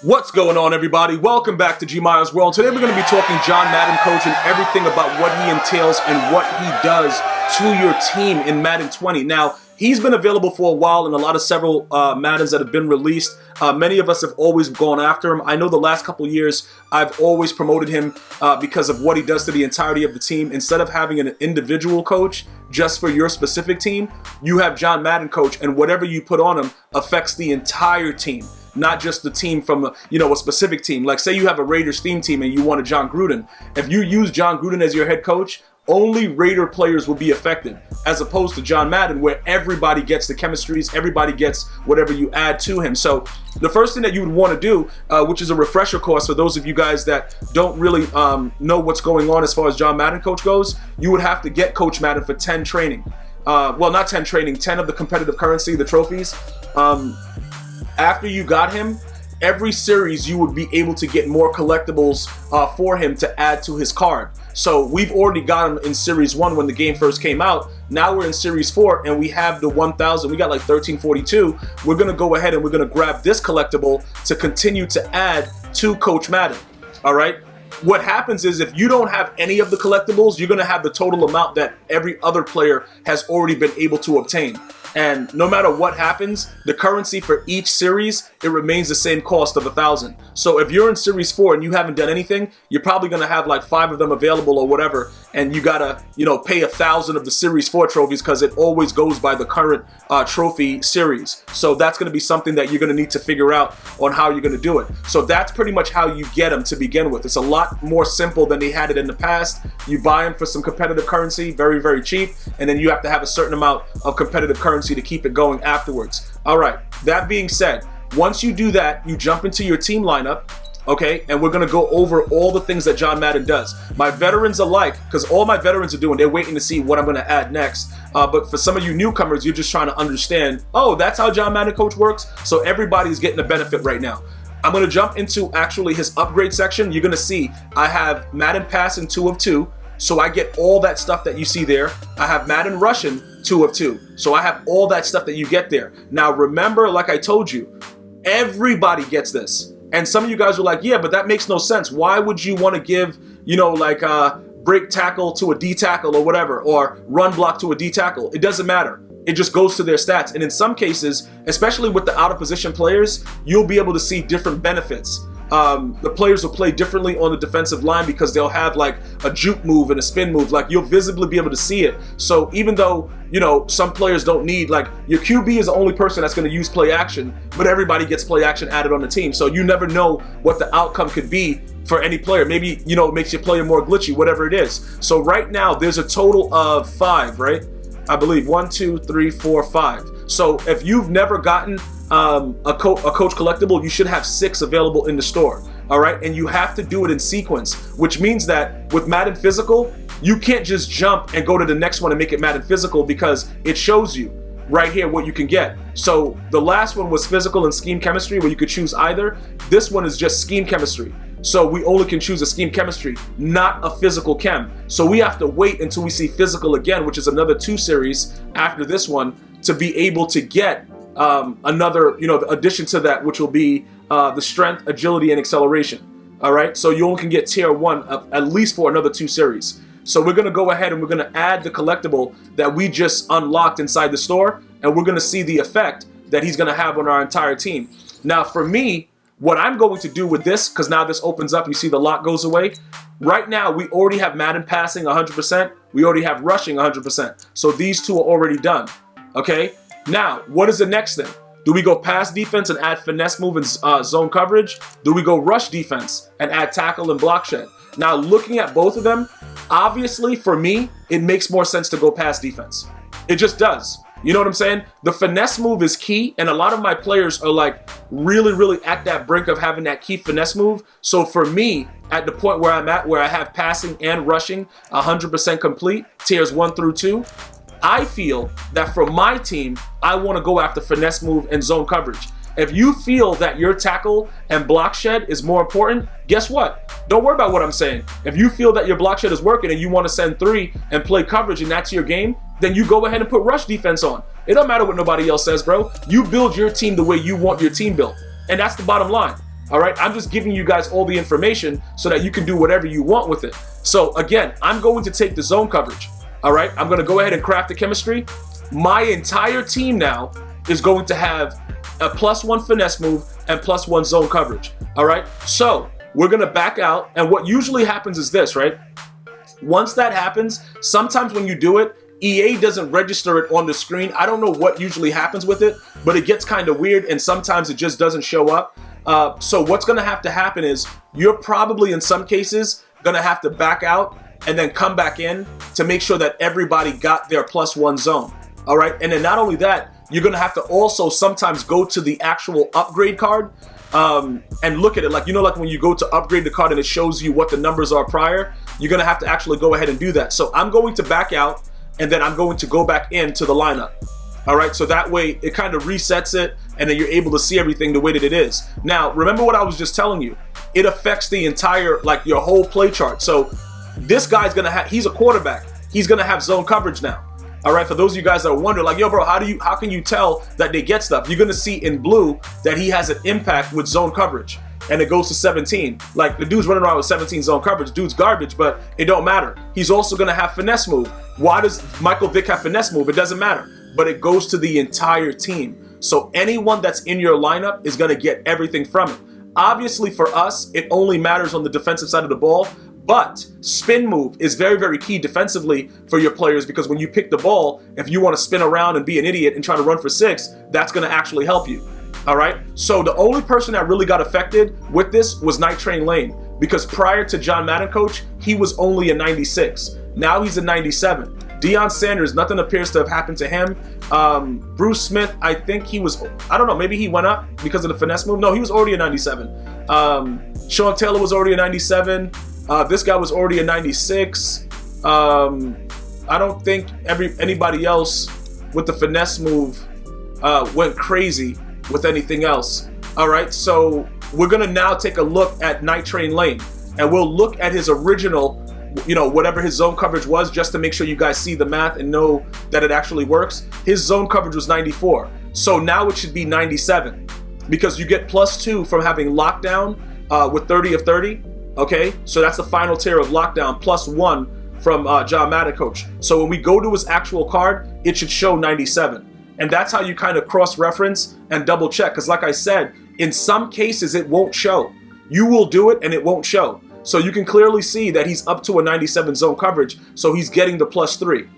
What's going on, everybody? Welcome back to GmiasWorld. Today we're going to be talking John Madden coach and everything about what he entails and what he does to your team in Madden 20. Now, he's been available for a while in several Maddens that have been released. Many of us have always gone after him. I know the last couple years I've always promoted him because of what he does to the entirety of the team. Instead of having an individual coach just for your specific team, you have John Madden coach, and whatever you put on him affects the entire team. Not just the team from a specific team. Like say you have a Raiders theme team and you want a John Gruden. If you use John Gruden as your head coach, only Raider players will be affected, as opposed to John Madden, where everybody gets the chemistries, everybody gets whatever you add to him. So the first thing that you would want to do, which is a refresher course for those of you guys that don't really know what's going on as far as John Madden coach goes, you would have to get Coach Madden for 10 training. Well, not 10 training, 10 of the competitive currency, the trophies. After you got him, every series you would be able to get more collectibles for him to add to his card. So we've already got him in Series 1 when the game first came out. Now we're in Series 4 and we have the 1000. We got like 1342. We're going to go ahead and we're going to grab this collectible to continue to add to Coach Madden. All right? What happens is if you don't have any of the collectibles, you're going to have the total amount that every other player has already been able to obtain. And no matter what happens, the currency for each series, it remains the same cost of 1,000. So if you're in Series 4 and you haven't done anything, you're probably going to have like 5 of them available or whatever. And you got to, pay 1,000 of the Series 4 trophies because it always goes by the current trophy series. So that's going to be something that you're going to need to figure out on how you're going to do it. So that's pretty much how you get them to begin with. It's a lot more simple than they had it in the past. You buy them for some competitive currency, very, very cheap. And then you have to have a certain amount of competitive currency to keep it going afterwards. All right, that being said, once you do that, you jump into your team lineup, okay, and we're going to go over all the things that John Madden does. My veterans alike, because all my veterans are doing, they're waiting to see what I'm going to add next. But for some of you newcomers, you're just trying to understand, oh, that's how John Madden coach works? So everybody's getting a benefit right now. I'm going to jump into actually his upgrade section. You're going to see I have Madden passing 2 of 2. So I get all that stuff that you see there. I have Madden rushing 2 of 2. So I have all that stuff that you get there. Now remember, like I told you, everybody gets this. And some of you guys were like, yeah, but that makes no sense. Why would you want to give, break tackle to a D tackle or whatever, or run block to a D tackle? It doesn't matter. It just goes to their stats. And in some cases, especially with the out of position players, you'll be able to see different benefits. The players will play differently on the defensive line because they'll have like a juke move and a spin move. Like you'll visibly be able to see it. So even though, some players don't need, like your QB is the only person that's going to use play action, but everybody gets play action added on the team. So you never know what the outcome could be for any player. Maybe, it makes your player more glitchy, whatever it is. So right now there's a total of 5, right? I believe 1, 2, 3, 4, 5. So if you've never gotten a coach collectible, you should have 6 available in the store. All right, and you have to do it in sequence, which means that with Madden Physical, you can't just jump and go to the next one and make it Madden Physical because it shows you right here what you can get. So the last one was Physical and Scheme Chemistry, where you could choose either. This one is just Scheme Chemistry. So we only can choose a Scheme Chemistry, not a Physical Chem. So we have to wait until we see Physical again, which is another 2 series after this one, to be able to get another, addition to that, which will be the Strength, Agility, and Acceleration. All right, so you only can get Tier 1 at least for another 2 series. So we're going to go ahead and we're going to add the collectible that we just unlocked inside the store, and we're going to see the effect that he's going to have on our entire team. Now, for me, what I'm going to do with this, because now this opens up, you see the lock goes away. Right now, we already have Madden passing 100%. We already have rushing 100%. So these two are already done. Okay? Now, what is the next thing? Do we go pass defense and add finesse move and zone coverage? Do we go rush defense and add tackle and block shed? Now, looking at both of them, obviously, for me, it makes more sense to go pass defense. It just does. You know what I'm saying? The finesse move is key, and a lot of my players are like really at that brink of having that key finesse move. So for me, at the point where I'm at, where I have passing and rushing 100% complete, tiers 1 through 2, I feel that for my team, I want to go after finesse move and zone coverage. If you feel that your tackle and block shed is more important, guess what? Don't worry about what I'm saying. If you feel that your block shed is working and you want to send 3 and play coverage and that's your game, then you go ahead and put rush defense on. It don't matter what nobody else says, bro. You build your team the way you want your team built. And that's the bottom line. All right, I'm just giving you guys all the information so that you can do whatever you want with it. So again, I'm going to take the zone coverage. All right, I'm going to go ahead and craft the chemistry. My entire team now is going to have a +1 finesse move and +1 zone coverage. All right, so we're going to back out. And what usually happens is this, right? Once that happens, sometimes when you do it, EA doesn't register it on the screen. I don't know what usually happens with it, but it gets kind of weird and sometimes it just doesn't show up. So what's going to happen is you're probably in some cases going to have to back out and then come back in to make sure that everybody got their +1 zone. All right. And then not only that, you're going to have to also sometimes go to the actual upgrade card and look at it. Like, like when you go to upgrade the card and it shows you what the numbers are prior, you're going to have to actually go ahead and do that. So I'm going to back out and then I'm going to go back into the lineup. All right, so that way it kind of resets it and then you're able to see everything the way that it is. Now, remember what I was just telling you. It affects the entire, like your whole play chart. So this guy's going to have, he's a quarterback. He's going to have zone coverage now. All right, for those of you guys that are wondering, like, yo, bro, how can you tell that they get stuff? You're going to see in blue that he has an impact with zone coverage. And it goes to 17. Like, the dude's running around with 17 zone coverage. Dude's garbage, but it don't matter. He's also going to have finesse move. Why does Michael Vick have finesse move? It doesn't matter. But it goes to the entire team. So anyone that's in your lineup is going to get everything from it. Obviously, for us, it only matters on the defensive side of the ball. But spin move is very, very key defensively for your players because when you pick the ball, if you want to spin around and be an idiot and try to run for 6, that's going to actually help you. All right. So the only person that really got affected with this was Night Train Lane because prior to John Madden coach, he was only a 96. Now he's a 97. Deion Sanders, nothing appears to have happened to him. Bruce Smith, I think he was, I don't know, maybe he went up because of the finesse move. No, he was already a 97. Sean Taylor was already a 97. This guy was already a 96. I don't think anybody else with the finesse move went crazy with anything else. All right, so we're gonna now take a look at Night Train Lane and we'll look at his original, whatever his zone coverage was, just to make sure you guys see the math and know that it actually works. His zone coverage was 94. So now it should be 97 because you get +2 from having lockdown with 30 of 30. Okay, so that's the final tier of lockdown +1 from John Madden coach. So when we go to his actual card, it should show 97. And that's how you kind of cross-reference and double check. Because like I said, in some cases, it won't show. You will do it and it won't show. So you can clearly see that he's up to a 97 zone coverage. So he's getting the +3.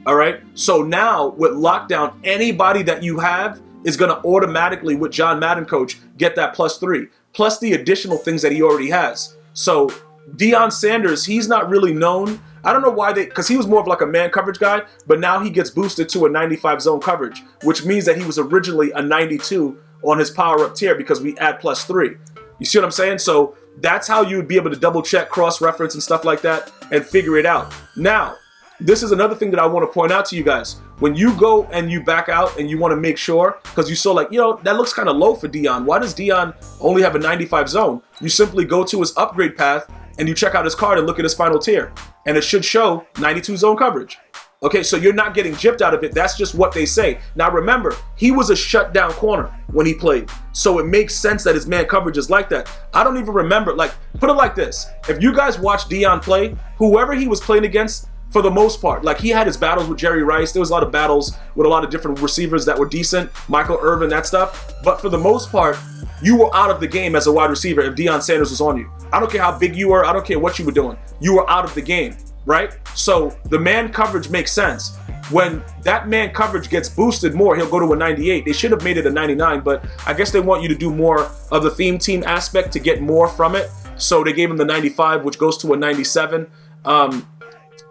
All right. So now with lockdown, anybody that you have is going to automatically, with John Madden coach, get that +3. Plus the additional things that he already has. So Deion Sanders, he's not really known. I don't know why because he was more of like a man coverage guy, but now he gets boosted to a 95 zone coverage, which means that he was originally a 92 on his power up tier because we add +3. You see what I'm saying? So that's how you would be able to double check, cross reference and stuff like that and figure it out. Now, this is another thing that I want to point out to you guys. When you go and you back out and you want to make sure, because you saw like, that looks kind of low for Deion. Why does Deion only have a 95 zone? You simply go to his upgrade path and you check out his card and look at his final tier. And it should show 92 zone coverage. Okay, so you're not getting gypped out of it. That's just what they say. Now remember, he was a shutdown corner when he played. So it makes sense that his man coverage is like that. I don't even remember, put it like this. If you guys watch Deion play, whoever he was playing against, for the most part, like he had his battles with Jerry Rice. There was a lot of battles with a lot of different receivers that were decent, Michael Irvin, that stuff. But for the most part, you were out of the game as a wide receiver if Deion Sanders was on you. I don't care how big you were. I don't care what you were doing. You were out of the game, right? So the man coverage makes sense. When that man coverage gets boosted more, he'll go to a 98. They should have made it a 99, but I guess they want you to do more of the theme team aspect to get more from it. So they gave him the 95, which goes to a 97.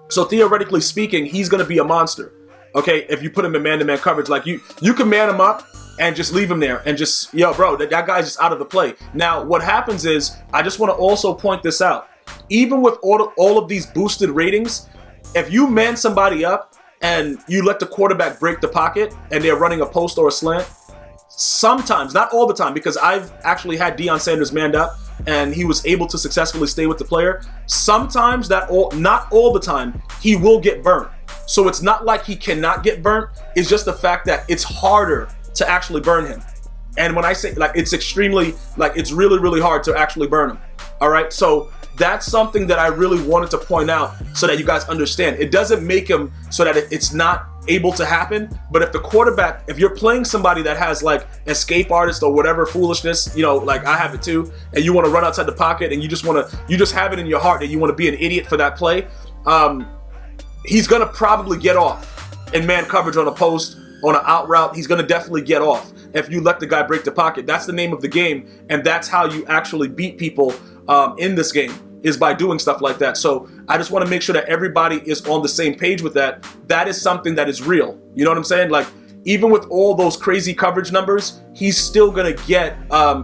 So theoretically speaking, he's going to be a monster. Okay, if you put him in man-to-man coverage, like you can man him up and just leave him there and just, bro, that guy's just out of the play. Now, what happens is, I just want to also point this out. Even with all of these boosted ratings, if you man somebody up and you let the quarterback break the pocket and they're running a post or a slant, sometimes, not all the time, because I've actually had Deion Sanders manned up and he was able to successfully stay with the player. Sometimes not all the time, he will get burnt. So it's not like he cannot get burnt. It's just the fact that it's harder to actually burn him. And when I say like, it's extremely, like it's really, really hard to actually burn them. All right, so that's something that I really wanted to point out so that you guys understand. It doesn't make him so that it's not able to happen, but if the quarterback, if you're playing somebody that has like escape artist or whatever foolishness, you know, like I have it too, and you want to run outside the pocket and you just have it in your heart that you want to be an idiot for that play, he's gonna probably get off in man coverage on a post, on an out route. He's gonna definitely get off if you let the guy break the pocket. That's the name of the game, and that's how you actually beat people in this game, is by doing stuff like that. So I just want to make sure that everybody is on the same page with that. That is something that is real. You know what I'm saying? Like, even with all those crazy coverage numbers, he's still going to get,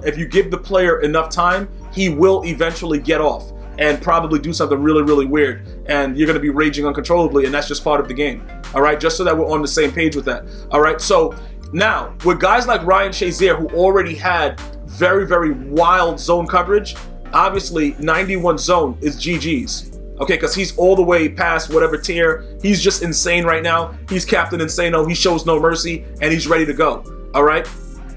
if you give the player enough time, he will eventually get off and probably do something really, really weird. And you're going to be raging uncontrollably, and that's just part of the game. All right, just so that we're on the same page with that. All right, so now with guys like Ryan Shazier, who already had very, very wild zone coverage, obviously 91 zone is GG's, okay, because he's all the way past whatever tier. He's just insane right now. He's Captain Insano. He shows no mercy, and he's ready to go. All right,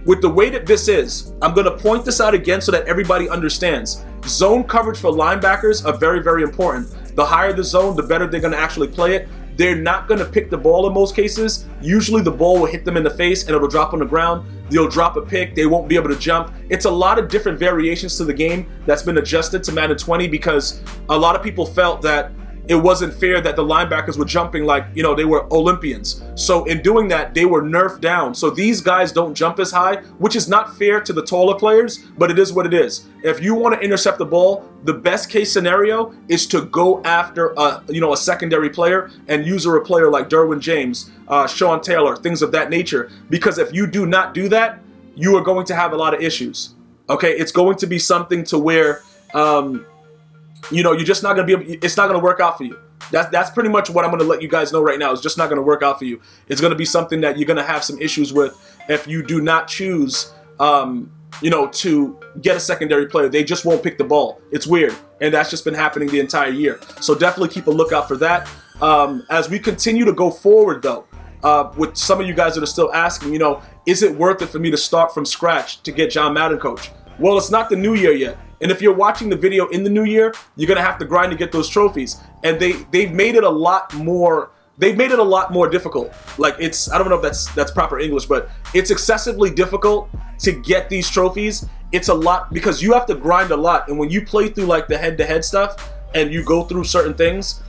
with the way that this is, I'm going to point this out again so that everybody understands. Zone coverage for linebackers are very, very important. The higher the zone, the better they're going to actually play it. They're not going to pick the ball in most cases. Usually the ball will hit them in the face and it'll drop on the ground. They'll drop a pick. They won't be able to jump. It's a lot of different variations to the game that's been adjusted to Madden 20 because a lot of people felt that it wasn't fair that the linebackers were jumping like, you know, they were Olympians. So in doing that, they were nerfed down. So these guys don't jump as high, which is not fair to the taller players, but it is what it is. If you want to intercept the ball, the best case scenario is to go after a secondary player and use a player like Derwin James, Sean Taylor, things of that nature. Because if you do not do that, you are going to have a lot of issues. Okay, it's going to be something to where you're just not going to be able, it's not going to work out for you. That's pretty much what I'm going to let you guys know right now. It's just not going to work out for you. It's going to be something that you're going to have some issues with if you do not choose, to get a secondary player. They just won't pick the ball. It's weird. And that's just been happening the entire year. So definitely keep a lookout for that. As we continue to go forward, though, with some of you guys that are still asking, is it worth it for me to start from scratch to get John Madden Coach? Well, it's not the new year yet. And if you're watching the video in the new year, you're gonna have to grind to get those trophies. And they've made it a lot more. They've made it a lot more difficult. Like I don't know if that's proper English, but it's excessively difficult to get these trophies. It's a lot because you have to grind a lot. And when you play through like the head-to-head stuff and you go through certain things,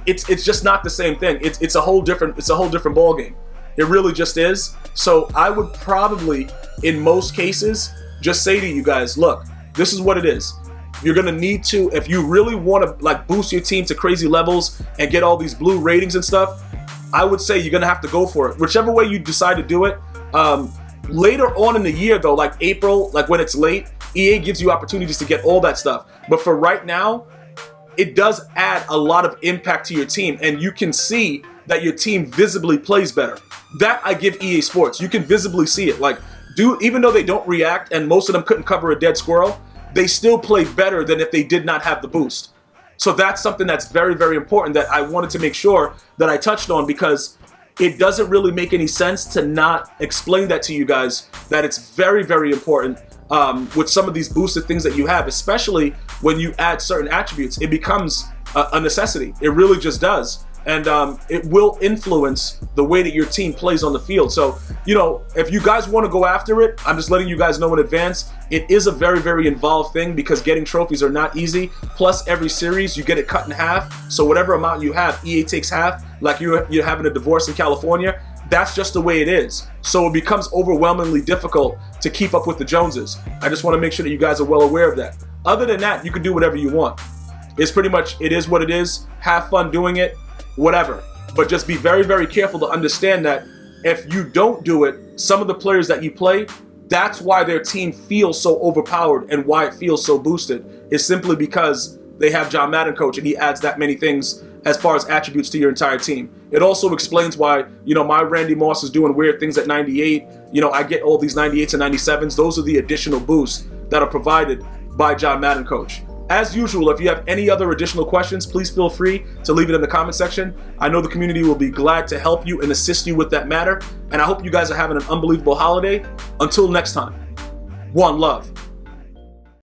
it's just not the same thing. It's a whole different ball game. It really just is. So I would probably, in most cases, just say to you guys, look, this is what it is. You're gonna need to, if you really want to like boost your team to crazy levels and get all these blue ratings and stuff, I would say you're gonna have to go for it. Whichever way you decide to do it. Later on in the year though, like April, like when it's late, EA gives you opportunities to get all that stuff. But for right now, it does add a lot of impact to your team, and you can see that your team visibly plays better. That I give EA Sports. You can visibly see it. Like, dude, even though they don't react and most of them couldn't cover a dead squirrel, they still play better than if they did not have the boost. So that's something that's very, very important that I wanted to make sure that I touched on, because it doesn't really make any sense to not explain that to you guys, that it's very, very important with some of these boosted things that you have, especially when you add certain attributes. It becomes a necessity. It really just does. And it will influence the way that your team plays on the field. So, if you guys want to go after it, I'm just letting you guys know in advance, it is a very, very involved thing because getting trophies are not easy. Plus, every series, you get it cut in half. So whatever amount you have, EA takes half, like you're having a divorce in California. That's just the way it is. So it becomes overwhelmingly difficult to keep up with the Joneses. I just want to make sure that you guys are well aware of that. Other than that, you can do whatever you want. It's pretty much, it is what it is. Have fun doing it. Whatever, but just be very, very careful to understand that if you don't do it, some of the players that you play, that's why their team feels so overpowered and why it feels so boosted, is simply because they have John Madden Coach and he adds that many things as far as attributes to your entire team. It also explains why, my Randy Moss is doing weird things at 98. I get all these 98s and 97s. Those are the additional boosts that are provided by John Madden Coach. As usual, if you have any other additional questions, please feel free to leave it in the comment section. I know the community will be glad to help you and assist you with that matter. And I hope you guys are having an unbelievable holiday. Until next time, one love.